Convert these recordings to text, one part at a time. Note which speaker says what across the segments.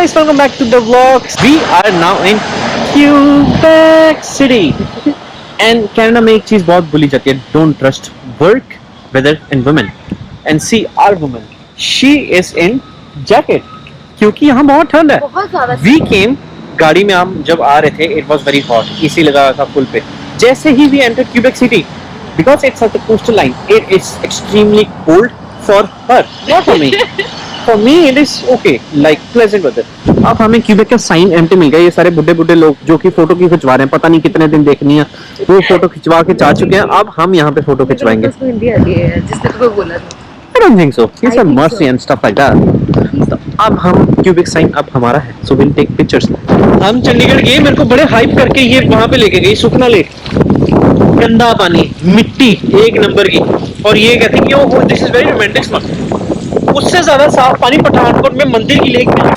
Speaker 1: guys, welcome back to the vlogs. We are now in Quebec City. And Canada में एक चीज बहुत भूली जाती है. Don't trust work, weather and women. And see our woman. She is in jacket. क्योंकि यहाँ बहुत ठंड है. We came गाड़ी में हम जब आ रहे थे, it was very hot. AC लगा था फुल पे. जैसे ही we entered Quebec City, because it's at the coastal line, it is extremely cold for her, not for me. For me it is okay, like pleasant weather. अब हमें Quebec का sign empty मिल गया. ये सारे बुड्ढे बुड्ढे लोग जो कि फोटो की खिंचवा रहे हैं, पता नहीं कितने दिन देखनी है, वो फोटो खिंचवा के जा चुके हैं. अब हम यहाँ पे photo खिंचवाएंगे. I don't think so. He's a mercy and stuff like that. तो अब हम क्यूबिक साइन अब हमारा है, so we'll take pictures. हम चंडीगढ़ गए, मेरे को बड़े हाइप करके ये वहाँ पे लेके गई, सुखना लेक. गंदा पानी, मिट्टी एक नंबर की, और ये कहते हैं कि oh this is very romantic spot. उससे ज्यादा साफ पानी पठानकोट में मंदिर की लेक में.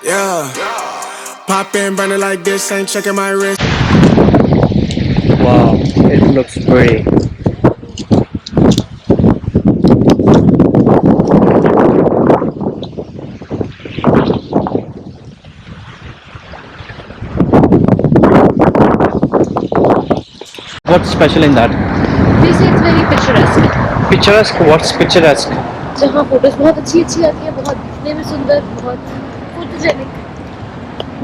Speaker 2: Yeah. Pop in, burning like this, ain't checking my wrist.
Speaker 1: Wow, it looks pretty. What's special in that?
Speaker 3: They say it's very picturesque.
Speaker 1: Picturesque? What's picturesque?
Speaker 3: जहाँ photos बहुत अच्छी आती है, बहुत दिखने में सुंदर, बहुत फोटोजेनिक.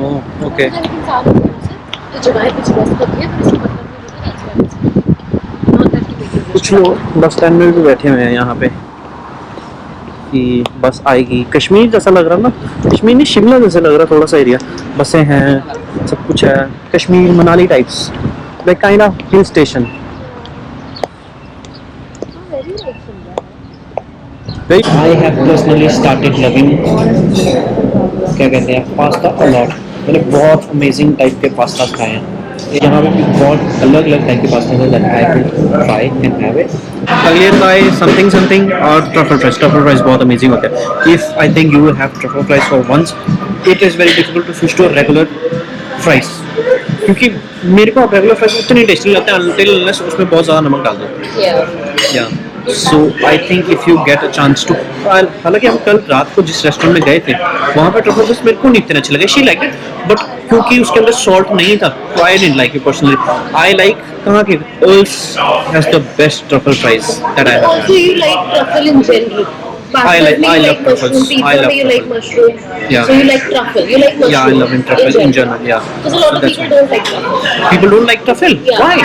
Speaker 1: Oh, okay.
Speaker 3: लेकिन सालों से जो जगह पिक्चरेस्क होती है, पर इसका मतलब नहीं होता नेचुरल.
Speaker 1: कुछ लोग बस स्टैंड में भी बैठे हुए हैं यहाँ पे कि बस आएगी. कश्मीर जैसा लग रहा ना, कश्मीर नहीं शिमला जैसा लग रहा थोड़ा सा एरिया. बसें हैं, सब कुछ है. Kashmir Manali types, like kind of hill station. I have personally started loving क्या कहते हैं पास्ता a lot. मैंने बहुत अमेजिंग टाइप के पास्ता खाए हैं. यहाँ पे भी बहुत अलग अलग टाइप के पास्ता हैं that I will try and have it. Earlier by something और truffle fries. Truffle fries बहुत अमेजिंग होते हैं. If I think you will have truffle fries for once, it is very difficult to switch to regular fries. क्योंकि मेरे को regular fries उतने tasty लगते हैं until unless उसमें बहुत ज़्यादा नमक डाल दो. Yeah. So I think if you get a chance to, हालांकि हम कल रात को जिस रेस्टोरेंट में गए थे वहाँ पे ट्रफल फ्राइज मेरे को नहीं इतने अच्छे लगे. She liked it, but क्योंकि उसके अंदर सॉल्ट नहीं था, so I didn't like it personally. I like कहाँ के Earl's has the best truffle fries that I have.
Speaker 3: Also, you like truffle in general.
Speaker 1: I love truffles.
Speaker 3: People
Speaker 1: I love
Speaker 3: say you like mushrooms.
Speaker 1: Yeah.
Speaker 3: So you like truffle. You like mushrooms.
Speaker 1: Yeah, I love truffle in general. Yeah.
Speaker 3: Because a lot of people don't like truffle.
Speaker 1: People don't like truffle.
Speaker 3: Yeah.
Speaker 1: Why?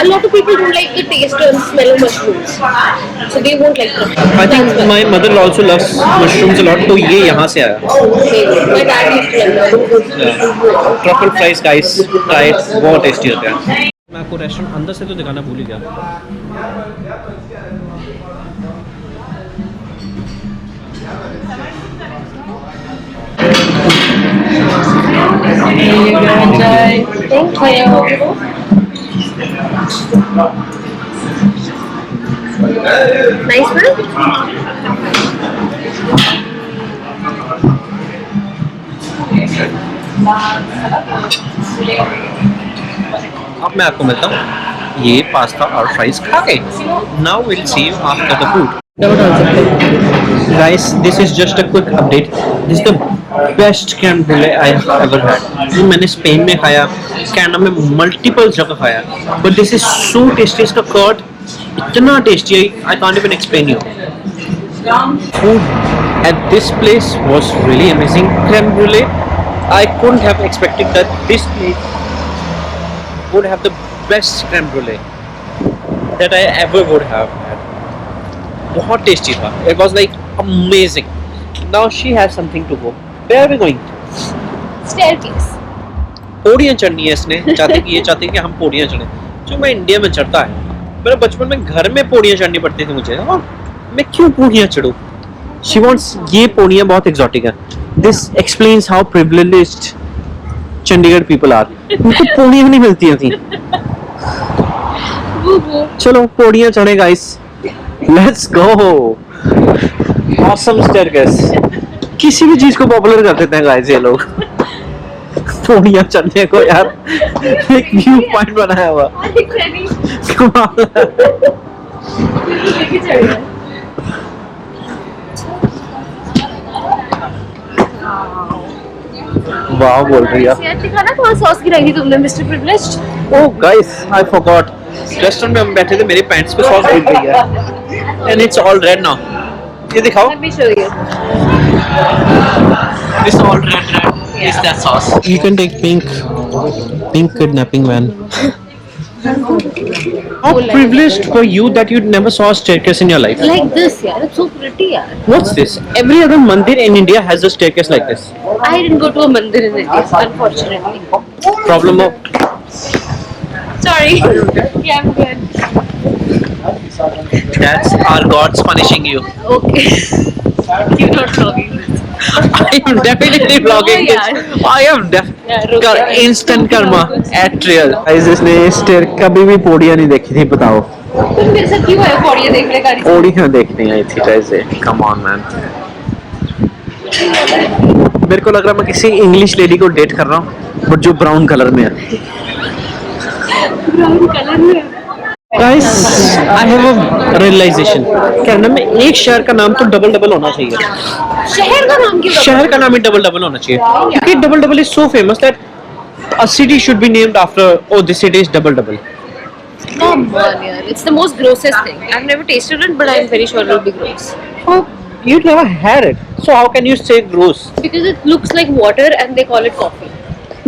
Speaker 3: A lot of people don't like the taste and smell of mushrooms, so they won't like truffle.
Speaker 1: I think my mother also loves mushrooms a lot, तो ये यहाँ से आया.
Speaker 3: My dad used to like that.
Speaker 1: Yeah. Truffle fries guys, try it. बहुत tasty होता है. मैं आपको रेस्टोरेंट अंदर से तो दिखाना भूल ही गया.
Speaker 3: Thank you. Nice one.
Speaker 1: अब मैं आपको मिलता हूँ ये पास्ता और फ्राइज खा के. Now will see you after the food. Guys, this is just a quick update. This is the best crème brûlée I have ever had. ये मैंने स्पेन में खाया, कनाडा में मल्टीपल जगह खाया, but this is so tasty. इसका curd इतना tasty है, I can't even explain you. Food at this place was really amazing. Crème brûlée, I couldn't have expected that this place would have the best crème brûlée that I ever would have had. बहुत tasty था. It was like amazing. Now she has something to go. Where are we going?
Speaker 3: Staircase.
Speaker 1: पौड़ियाँ चढ़नी है इसने. चाहते कि ये चाहते हैं कि हम पौड़ियाँ चढ़ें. जो मैं इंडिया में चढ़ता है, मेरे बचपन में घर में पौड़ियाँ चढ़नी पड़ती थी मुझे. हाँ, मैं क्यों पौड़ियाँ चढ़ूँ? She wants ये पौड़ियाँ बहुत exotic है. This explains how privileged Chandigarh people are. उनको पौड़ियाँ नहीं मिलती थी. चलो पौड़ियाँ चढ़े guys. Let's go. Awesome staircase. किसी भी चीज को पॉपुलर कर देते हैं गाइस ये लोग. पौड़ियाँ चढ़ने को यार एक व्यू पॉइंट बनाया हुआ. कमाल है.
Speaker 3: लेके चढ़ गए।
Speaker 1: वाह बोल रही है।
Speaker 3: यार दिखाना कौन सॉस गिराई थी तुमने mister privileged.
Speaker 1: Oh guys, I forgot. Restaurant में हम बैठे थे, मेरी पैंट्स पे सॉस गिर गई है and it's all red now. ये दिखाओ।
Speaker 3: Let me show you.
Speaker 1: It's all red. Is that sauce? You can take pink kidnapping van. How privileged for you that you never saw a staircase in your life.
Speaker 3: Like this, yeah. It's so pretty, yeah.
Speaker 1: What's this? Every other mandir in India has a staircase like this.
Speaker 3: I didn't go to a mandir in India, unfortunately.
Speaker 1: Problem of
Speaker 3: Sorry. Yeah, I'm good.
Speaker 1: that's our gods punishing you.
Speaker 3: Okay. You're not vlogging this.
Speaker 1: I am definitely vlogging
Speaker 3: yeah.
Speaker 1: this. I am
Speaker 3: Yeah, रुक जा।
Speaker 1: instant karma at real. Guys, इसने stair कभी भी पौड़ियाँ नहीं देखी थी, बताओ।
Speaker 3: तुम मेरे साथ क्यों आए पौड़ियाँ देखने का?
Speaker 1: पौड़ियाँ देखने आई थी जैसे। Come on man. मेरे को लग रहा है मैं किसी इंग्लिश लेडी को डेट कर रहा हूँ, बट जो ब्राउन कलर में है।
Speaker 3: ब्राउन कलर में।
Speaker 1: Guys, I have a realization. Canada में एक शहर का नाम तो डबल डबल होना चाहिए।
Speaker 3: शहर का नाम क्यों?
Speaker 1: शहर का नाम ही डबल डबल होना चाहिए, क्योंकि double double is so famous that a city should be named after, oh this city is double double.
Speaker 3: Come on, yeah. It's the most grossest thing. I've never tasted it, but I'm very sure it'll be gross.
Speaker 1: Oh, you never had it, so how can you say gross?
Speaker 3: Because it looks like water and they call it coffee.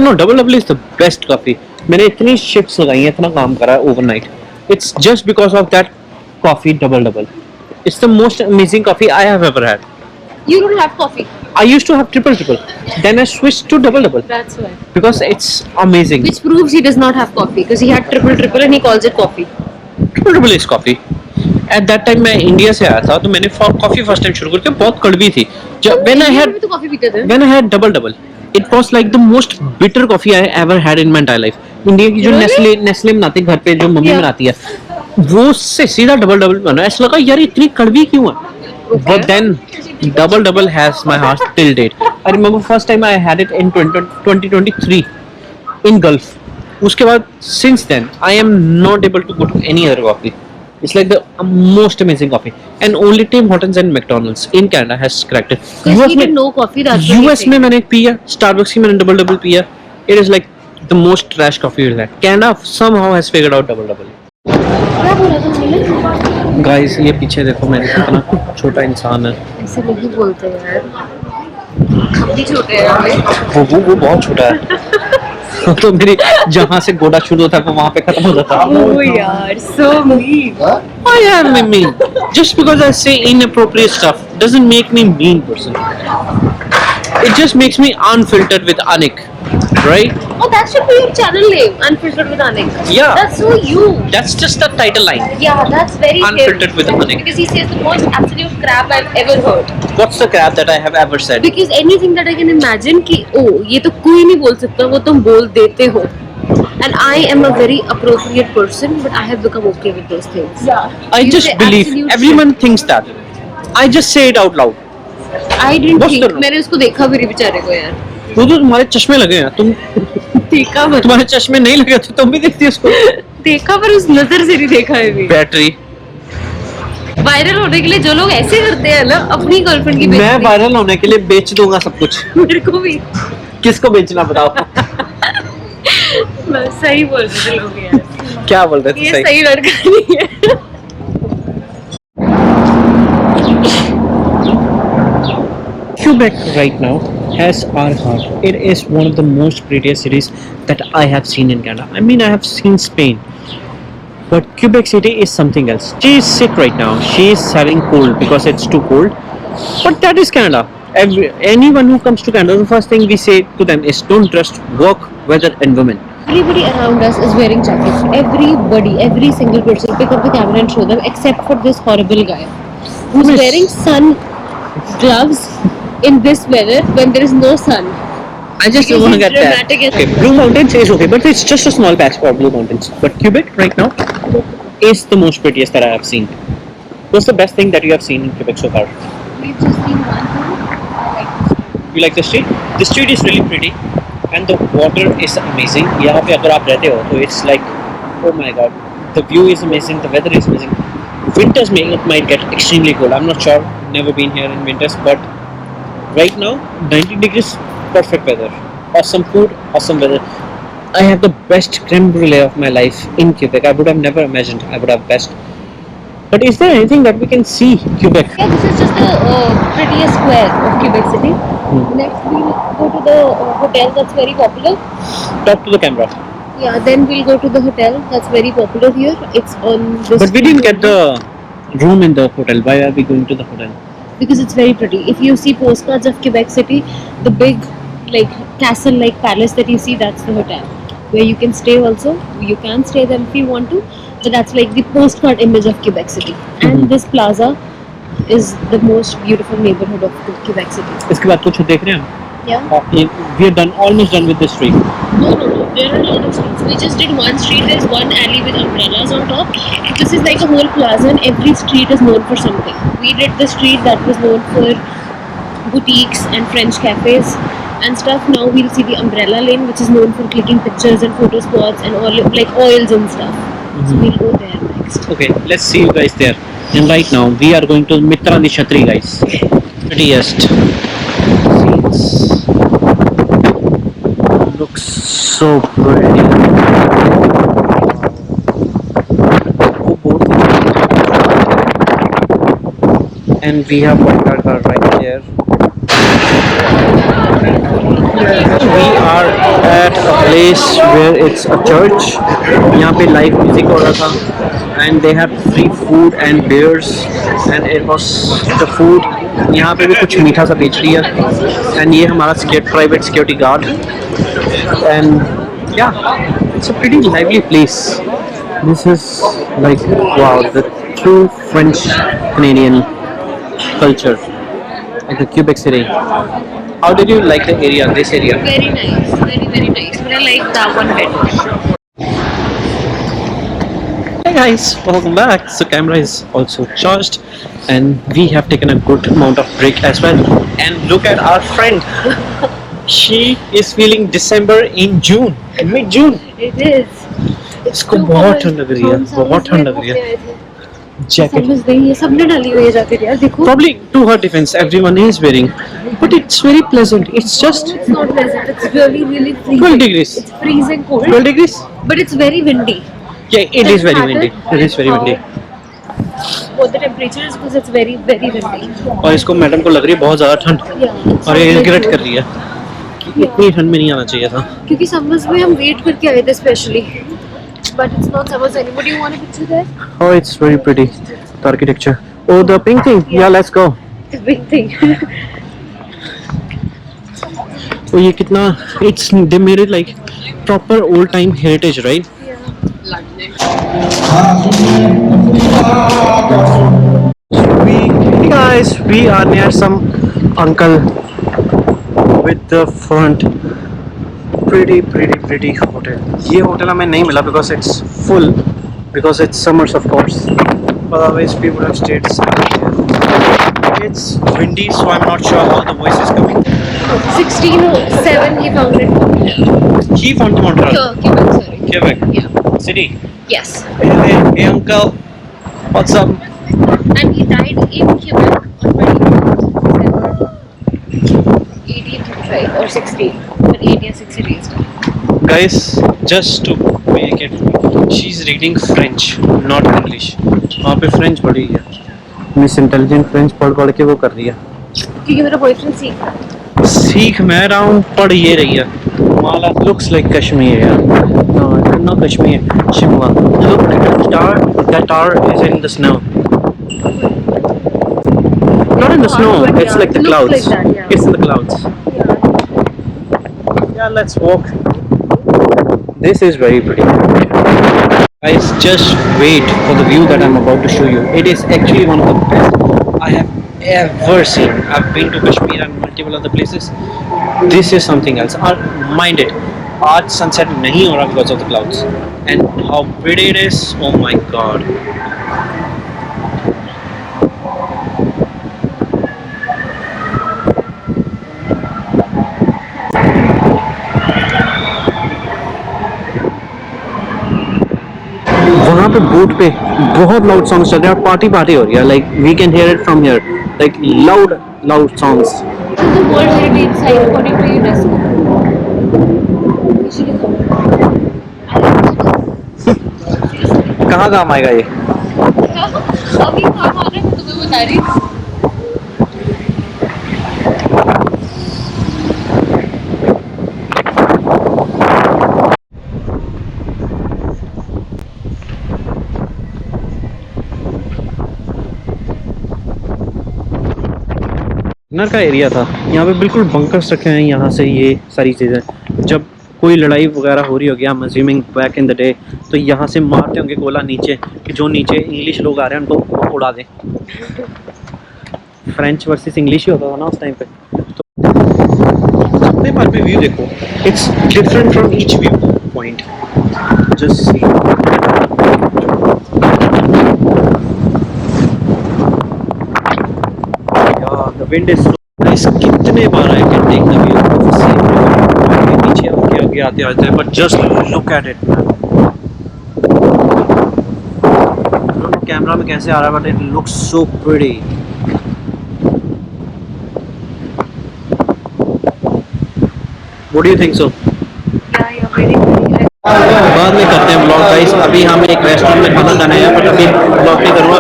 Speaker 1: No, double double is the best coffee. मैंने इतनी shifts लगाई हैं, इतना काम करा है overnight. It's just because of that coffee double double. It's the most amazing coffee I have ever had.
Speaker 3: You don't have coffee.
Speaker 1: I used to have triple triple, then I switched to double double
Speaker 3: That's why.
Speaker 1: because it's amazing.
Speaker 3: Which proves he does not have coffee because he had triple triple and he calls it coffee.
Speaker 1: Triple double is coffee. At that time मैं India से आया था, तो मैंने coffee first time शुरू करके बहुत कड़वी थी। जब when I
Speaker 3: इंडिया
Speaker 1: had
Speaker 3: में भी तो कॉफी पीते थे।
Speaker 1: when I had double double, it was like the most bitter coffee I ever had in my entire life. India की जो
Speaker 3: Really?
Speaker 1: नेस्ले बनाती है घर पे, जो मम्मी
Speaker 3: Yeah.
Speaker 1: बनाती है, वो से सीधा डबल डबल बना। ऐसा लगा यार इतनी कड़वी क्यों है? But then double double has my heart till date. I remember first time I had it in 2023 in Gulf. उसके बाद since then I am not able to go to any other coffee. It's like the most amazing coffee, and only Tim Hortons and McDonald's in Canada has cracked it.
Speaker 3: Because
Speaker 1: US
Speaker 3: he
Speaker 1: में
Speaker 3: did no coffee. That's why
Speaker 1: US
Speaker 3: he
Speaker 1: में
Speaker 3: said.
Speaker 1: मैंने एक पिया, Starbucks की मैंने double double पिया. It is like the most trash coffee you'll have. Canada somehow has figured out double double.
Speaker 3: क्या बोला था तुमने?
Speaker 1: Guys, ये पीछे देखो, मैंने कितना छोटा इंसान है।
Speaker 3: ऐसे नहीं बोलते यार। हम भी छोटे हैं हमें।
Speaker 1: वो बहुत छोटा है। तो मेरी जहाँ से गोड़ा शुरू होता है वो वहाँ पे खत्म हो जाता है।
Speaker 3: Oh यार, so mean.
Speaker 1: I am mean. Just because I say inappropriate stuff doesn't make me mean person. It just makes me unfiltered with Anik, right?
Speaker 3: Oh, that should be your channel name, Unfiltered with Anik.
Speaker 1: Yeah.
Speaker 3: That's so you.
Speaker 1: That's just the title line.
Speaker 3: Yeah, that's very
Speaker 1: Unfiltered
Speaker 3: him.
Speaker 1: with Anik.
Speaker 3: Because he says the most absolute crap I've ever heard.
Speaker 1: What's the crap that I have ever said?
Speaker 3: Because anything that I can imagine कि oh ये तो कोई नहीं बोल सकता, वो तुम बोल देते हो. And I am a very appropriate person, but I have become okay with those things. Yeah.
Speaker 1: I just believe everyone thinks that. I just say it out loud.
Speaker 3: I didn't
Speaker 1: What's
Speaker 3: think.
Speaker 1: the-
Speaker 3: मैंने उसको देखा भी नहीं बेचारे को यार.
Speaker 1: वो तो तुम्हारे चश्मे लगे हैं, तुम
Speaker 3: देखा पर
Speaker 1: तुम्हारे चश्मे नहीं लगे थे तुम भी देखती उसको।
Speaker 3: देखा पर उस नजर से नहीं देखा है भी.
Speaker 1: बैटरी।
Speaker 3: वायरल होने के लिए जो लोग ऐसे करते हैं ना अपनी गर्लफ्रेंड की
Speaker 1: मैं
Speaker 3: बेइज्जती,
Speaker 1: वायरल होने के लिए बेच दूंगा सब कुछ।
Speaker 3: मेरे को भी
Speaker 1: किसको बेचना बताओ?
Speaker 3: बस सही बोल रहे थे लोग यार.
Speaker 1: क्या बोल रहे थे?
Speaker 3: ये सही लड़का नहीं है.
Speaker 1: Quebec right now has our heart. It is one of the most prettiest cities that I have seen in Canada. I mean, I have seen Spain, but Quebec City is something else. She is sick right now. She is having cold because it's too cold. But that is Canada. Anyone who comes to Canada, the first thing we say to them is don't trust work, weather, and women.
Speaker 3: Everybody around us is wearing jackets. Everybody, every single person, pick up the camera and show them, except for this horrible guy who's
Speaker 1: Who is-
Speaker 3: wearing sun gloves in this weather when there is no sun.
Speaker 1: I just
Speaker 3: Because
Speaker 1: don't want to
Speaker 3: he's
Speaker 1: get that.
Speaker 3: dramatic as-
Speaker 1: Okay, Blue Mountains is okay, but it's just a small patch for Blue Mountains. But Quebec right now is the most prettiest that I have seen. What's the best thing that you have seen in Quebec so far?
Speaker 3: We've just seen one thing.
Speaker 1: You like the street? The street is really pretty, and the water is amazing. यहाँ पे अगर आप रहते हो तो it's like, oh my god, the view is amazing, the weather is amazing. Winters may it might get extremely cold. I'm not sure. Never been here in winters, but right now 19 degrees, perfect weather. Awesome food, awesome weather. I have the best creme brulee of my life in Quebec. I would have never imagined I would have best. But is there anything that we can see Quebec?
Speaker 3: Yeah, this is just the prettiest square of Quebec City. Next, we'll go to the hotel that's very popular.
Speaker 1: Talk to the camera.
Speaker 3: Yeah, then we'll go to the hotel that's very popular here. It's on this.
Speaker 1: But we didn't get the room in the hotel. Why are we going to the hotel?
Speaker 3: Because it's very pretty. If you see postcards of Quebec City, the big like castle-like palace that you see, that's the hotel where you can stay. Also, you can stay there if you want to, but that's like the postcard image of Quebec City. And this plaza is the most beautiful neighborhood of Quebec City.
Speaker 1: इसके बाद कुछ देख रहे हैं
Speaker 3: Yeah.
Speaker 1: हम? We are done, almost done with this street.
Speaker 3: No, no, no. There are a lot of streets. We just did one street. There's one alley with umbrellas on top. This is like a whole plaza, and every street is known for something. We did the street that was known for boutiques and French cafes and stuff. Now we'll see the umbrella lane, which is known for clicking pictures and photo spots and all like oils and stuff. So we'll go there next.
Speaker 1: Okay, let's see you guys there. And right now we are going to Mitra Nishatri, guys. Prettiest scenes. Looks so pretty. वो boat and we have parked our car right there. We are at a place where it's a church. यहाँ पे live music हो रहा था and they have free food and beers and it was the food. यहाँ पे भी कुछ मीठा सा बेच रही है and ये हमारा private security guard and yeah, it's a pretty lively place. This is like wow, the true French Canadian culture, like the Quebec City. How did you like the area, this area?
Speaker 3: Very nice, very nice. But I like that one better.
Speaker 1: Hey guys, welcome back. So camera is also charged and we have taken a good amount of break as well. And look at our friend. She is feeling December in June, in mid-June.
Speaker 3: It is.
Speaker 1: इसको बहुत ठंड लग रही है, बहुत ठंड लग रही है. Jacket.
Speaker 3: समझ नहीं ये सबने डाली हुई है जैकेट यार देखो.
Speaker 1: Probably to her defense, everyone is wearing, but it's very pleasant. It's just
Speaker 3: It's not pleasant. It's really freezing.
Speaker 1: 12 degrees.
Speaker 3: It's freezing cold.
Speaker 1: 12 degrees.
Speaker 3: But it's very windy.
Speaker 1: Yeah, it is very windy. It is very windy.
Speaker 3: What the temperature is because it's very windy.
Speaker 1: और इसको madam को लग रही है बहुत ज़्यादा ठंड
Speaker 3: Yeah.
Speaker 1: और ये रिग्रेट कर रही है कि इतनी ठंड में नहीं आना चाहिए था.
Speaker 3: क्योंकि summers में हम वेट करके आए थे specially. But it's not summers anymore. Do you want a picture there?
Speaker 1: Oh, it's very pretty. The architecture. Oh, the pink thing. Yeah, let's go.
Speaker 3: The big thing.
Speaker 1: Oh, ये कितना? It's they made it like proper old time heritage, right? Hey guys, we are near some uncle with the front pretty hotel. ये hotel हमें नहीं मिला because it's full, because it's summers of course. But otherwise we would have stayed somewhere here. It's windy, so I'm not sure how the voice is coming.
Speaker 3: 1607 he found it.
Speaker 1: He found the Montreal.
Speaker 3: Quebec, sorry.
Speaker 1: Quebec.
Speaker 3: Yeah.
Speaker 1: City.
Speaker 3: Yes.
Speaker 1: Hey uncle, what's up?
Speaker 3: And he died in Quebec on 24th December 1835 or 16. But 8 or 6 days.
Speaker 1: Guys, just to make it, she's reading French, not English. वहाँ पे French पढ़ी है. Miss Intelligent French पढ़ के वो कर रही है.
Speaker 3: क्योंकि मेरा बॉयफ्रेंड सीख रहा है.
Speaker 1: सीख मैं रहा हूँ, पढ़ ये रही है. Mala looks like Kashmir. No, not Kashmir. Shimla. Look, that tower is in the snow. Not in the snow. It's like the clouds.
Speaker 3: Like that, yeah.
Speaker 1: It's in the clouds. Yeah, let's walk. This is very pretty. Guys, just wait for the view that I'm about to show you. It is actually one of the best I have ever seen. I've been to Kashmir and multiple other places. This is something else. Mind it, आज sunset नहीं हो रहा because of the clouds. And how pretty it is. Oh my god. वहाँ पे boat पे बहुत loud songs चल रहे हैं और पार्टी पार्टी हो रही है, like we can hear it from here, like loud loud songs.
Speaker 3: This is the World Heritage Site according to UNESCO. Usually
Speaker 1: कहाँ काम आएगा ये?
Speaker 3: अभी काम आ रहा है, मैं तुम्हें बता रही हूँ।
Speaker 1: नर का एरिया था, यहाँ पे बिल्कुल बंकर्स रखे हैं, यहाँ से ये सारी चीज़ें जब कोई लड़ाई वगैरह हो रही होगी, I am assuming back in the day, तो यहाँ से मारते होंगे गोला नीचे कि जो नीचे इंग्लिश लोग आ रहे हैं उनको उड़ा दें। फ्रेंच वर्सेस इंग्लिश ही होता था ना उस टाइम पे। तो अपने पार पे व्यू देखो, it's different from each view point, just see. The wind is so nice. कितने बार I can take the view of the same river. नीचे आगे आते आते, but just look at it, man. I don't know camera में कैसे आ रहा है, but it looks so pretty. What do you think so?
Speaker 3: Yeah, you're very good.
Speaker 1: बाद में करते हैं ब्लॉग गाइस, अभी हम एक रेस्टोरेंट में खाना खाने आए, बट अभी ब्लॉग नहीं करूँगा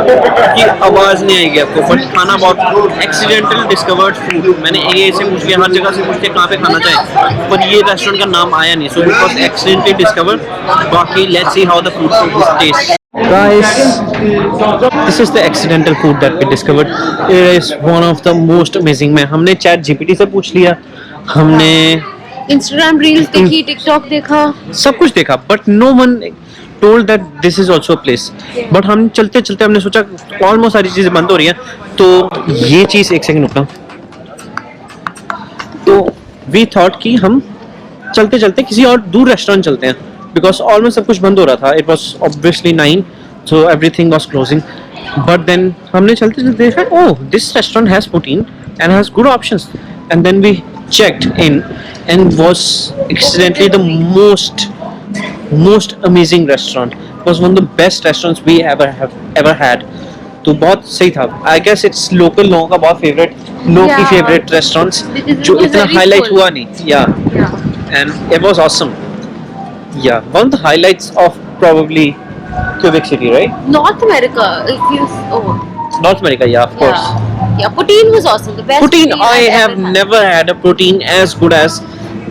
Speaker 1: कि आवाज़ नहीं आएगी आपको, बट खाना बहुत एक्सीडेंटल डिस्कवर्ड फूड। मैंने ये से पूछ लिया, हर जगह से पूछ लिया कहाँ पे खाना चाहे, पर ये रेस्टोरेंट का नाम आया नहीं, so it was accidentally discovered. बाकी let's see how the food taste. Guys, this is the accidental food that we discovered. It is one of the most amazing। में हमने चैट जीपीटी से पूछ लिया, हमने
Speaker 3: Instagram reels देखी, TikTok देखा,
Speaker 1: सब कुछ देखा, but no one told that this is also place. But हम चलते चलते हमने सोचा ऑलमोस्ट सारी चीज़ें बंद हो रही हैं, तो ये चीज़ एक सेकंड रुकना, तो वी थॉट कि हम चलते चलते किसी और दूर रेस्टोरेंट चलते हैं, बिकॉज ऑलमोस्ट सब कुछ बंद हो रहा था। It was obviously 9, so everything was closing. But then हमने चलते चलते देखा, oh this restaurant has protein and has good options, and then we checked in and was accidentally the most amazing restaurant. It was one of the best restaurants we ever had. तो बहुत सही था। I guess it's local लोगों का बहुत favorite, लोगों की
Speaker 3: Yeah.
Speaker 1: favorite restaurants
Speaker 3: Because it
Speaker 1: जो
Speaker 3: was
Speaker 1: इतना
Speaker 3: very
Speaker 1: highlight
Speaker 3: full.
Speaker 1: हुआ नहीं। Yeah,
Speaker 3: Yeah.
Speaker 1: and it was awesome. Yeah, one of the highlights of probably Quebec City, right?
Speaker 3: North America, if you
Speaker 1: North America, yeah, of course.
Speaker 3: Yeah, poutine was awesome. The best
Speaker 1: Poutine, I
Speaker 3: I've
Speaker 1: have
Speaker 3: ever had.
Speaker 1: never had a poutine as good as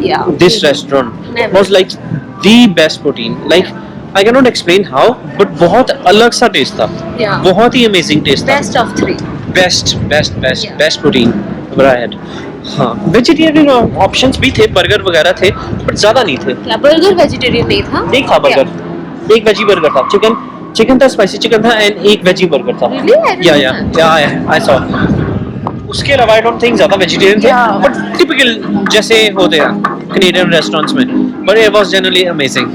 Speaker 3: Yeah.
Speaker 1: this restaurant.
Speaker 3: Never.
Speaker 1: Was like the best poutine. Like I cannot explain how, but बहुत अलग सा test था।
Speaker 3: Yeah.
Speaker 1: बहुत ही amazing test था।
Speaker 3: Best of 3.
Speaker 1: Best
Speaker 3: Yeah.
Speaker 1: poutine ever I had। हाँ, vegetarian options भी थे, burger वगैरह थे, बट ज्यादा नहीं थे।
Speaker 3: क्या बर्गर वेजिटेरियन नहीं था?
Speaker 1: एक था बर्गर, एक वेजी बर्गर था, चिकन था, स्पाइसी चिकन था, एंड एक वेजी बर्गर था।
Speaker 3: Really? I didn't
Speaker 1: या
Speaker 3: know that.
Speaker 1: I saw. उसके अलावा आई डोंट थिंक ज्यादा वेजिटेरियन थे,
Speaker 3: Yeah.
Speaker 1: बट टिपिकल जैसे होते हैं Canadian restaurants में, but it was generally amazing.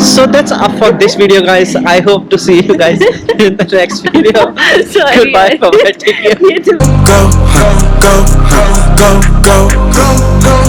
Speaker 1: So that's up for this video, guys. I hope to see you guys in the next video.
Speaker 3: Sorry.
Speaker 1: Goodbye, bye, take care.
Speaker 3: You too.
Speaker 2: Go, go, go, go, go, go.